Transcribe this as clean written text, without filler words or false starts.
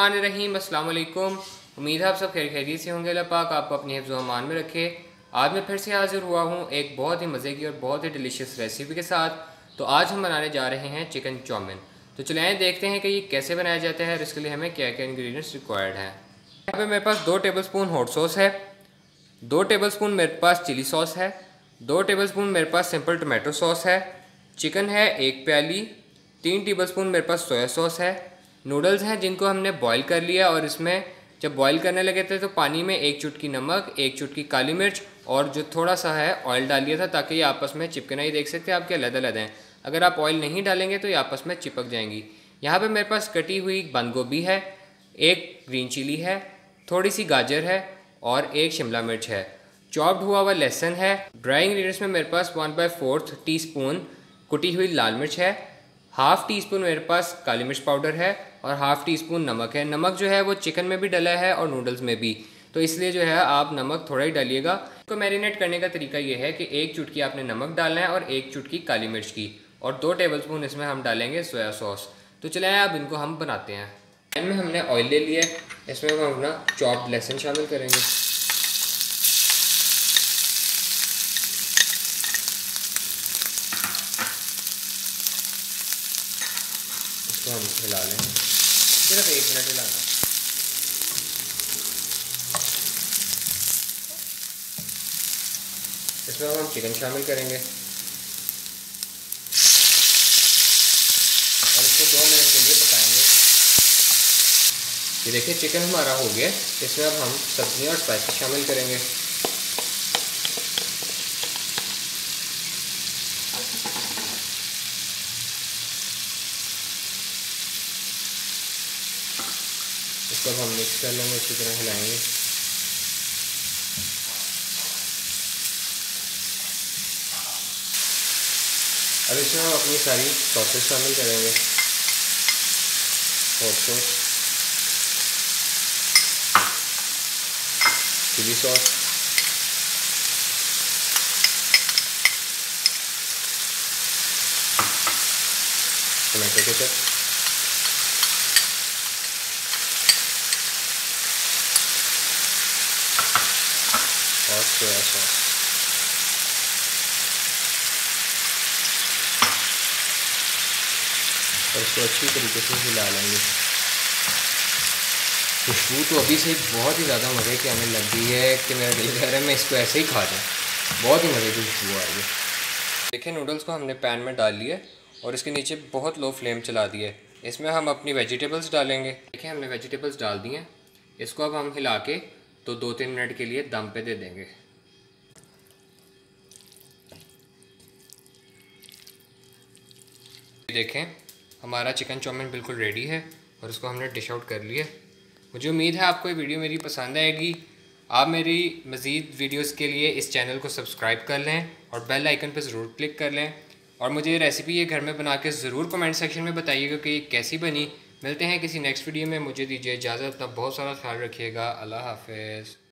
बिस्मिल्लाहिर्रहमानिर्रहीम। अस्सलाम वालेकुम। उम्मीद है आप सब खैरियत से होंगे। अल्लाह पाक आपको अपनी हिफ्ज़ व अमान में रखे। आज मैं फिर से हाज़िर हुआ हूँ एक बहुत ही मज़े की और बहुत ही डिलीशियस रेसिपी के साथ। तो आज हम बनाने जा रहे हैं चिकन चाउमीन। तो चलें देखते हैं कि ये कैसे बनाया जाता है और इसके लिए हमें क्या क्या इंग्रेडिएंट्स रिक्वायर्ड हैं। यहाँ पे मेरे पास 2 टेबलस्पून हॉट सॉस है, 2 टेबलस्पून मेरे पास चिली सॉस है, 2 टेबलस्पून मेरे पास सिंपल टमाटो सॉस है, चिकन है 1 प्याली, 3 टेबलस्पून मेरे पास सोया सॉस है, नूडल्स हैं जिनको हमने बॉईल कर लिया और इसमें जब बॉईल करने लगे थे तो पानी में 1 चुटकी नमक, 1 चुटकी काली मिर्च और जो थोड़ा सा है ऑयल डाल लिया था ताकि ये आपस में चिपके नहीं। देख सकते हैं आपके अलग-अलग हैं। अगर आप ऑयल नहीं डालेंगे तो ये आपस में चिपक जाएंगी। यहाँ पे मेरे पास कटी हुई बंद गोभी है, 1 ग्रीन चिली है, थोड़ी सी गाजर है और 1 शिमला मिर्च है, चॉप्ड हुआ हुआ लहसुन है। ड्राई इंग्रेडिएंट्स में मेरे पास 1/4 टीस्पून कुटी हुई लाल मिर्च है, हाफ़ टी स्पून मेरे पास काली मिर्च पाउडर है और हाफ़ टी स्पून नमक है। नमक जो है वो चिकन में भी डला है और नूडल्स में भी, तो इसलिए जो है आप नमक थोड़ा ही डालिएगा। इसको मैरिनेट करने का तरीका ये है कि 1 चुटकी आपने नमक डालना है और 1 चुटकी काली मिर्च की, और 2 टेबलस्पून इसमें हम डालेंगे सोया सॉस। तो चलें अब इनको हम बनाते हैं। पैन में हमने ऑयल ले लिया है, इसमें हम अपना चॉप्ड लहसुन शामिल करेंगे। इसको हम हिला लेंगे, सिर्फ 1 मिनट हिलाना। इसमें हम चिकन शामिल करेंगे और इसको 2 मिनट के लिए पकाएंगे। ये देखिए चिकन हमारा हो गया। इसमें अब हम सब्जियां और स्पाइसेस शामिल करेंगे। इसको अब हम मिक्स कर लेंगे, अच्छी तरह हिलाएंगे। अब इसमें हम अपनी सारी सॉसेस शामिल करेंगे। Hot sauce, chilli sauce, tomato ketchup और सोया सॉस। और इसको अच्छी तरीके से हिला लेंगे। खुशबू तो अभी से बहुत ही ज़्यादा मज़े की आने लग गई है कि मेरा दिल कह रहा है मैं इसको ऐसे ही खा जाऊँ। बहुत ही मज़े की खुशबू आ रही है। देखिए नूडल्स को हमने पैन में डाल लिया और इसके नीचे बहुत लो फ्लेम चला दिया है। इसमें हम अपनी वेजिटेबल्स डालेंगे। देखिए हमने वेजिटेबल्स डाल दी हैं। इसको अब हम हिला के तो 2-3 मिनट के लिए दम पे दे देंगे। देखें हमारा चिकन चाउमीन बिल्कुल रेडी है और इसको हमने डिश आउट कर लिया। मुझे उम्मीद है आपको ये वीडियो मेरी पसंद आएगी। आप मेरी मज़ीद वीडियोस के लिए इस चैनल को सब्सक्राइब कर लें और बेल आइकन पर ज़रूर क्लिक कर लें। और मुझे ये रेसिपी ये घर में बना के ज़रूर कमेंट सेक्शन में बताइएगा कि ये कैसी बनी। मिलते हैं किसी नेक्स्ट वीडियो में। मुझे दीजिए इजाज़त। अपना बहुत सारा ख्याल रखिएगा। अल्लाह हाफ़िज़।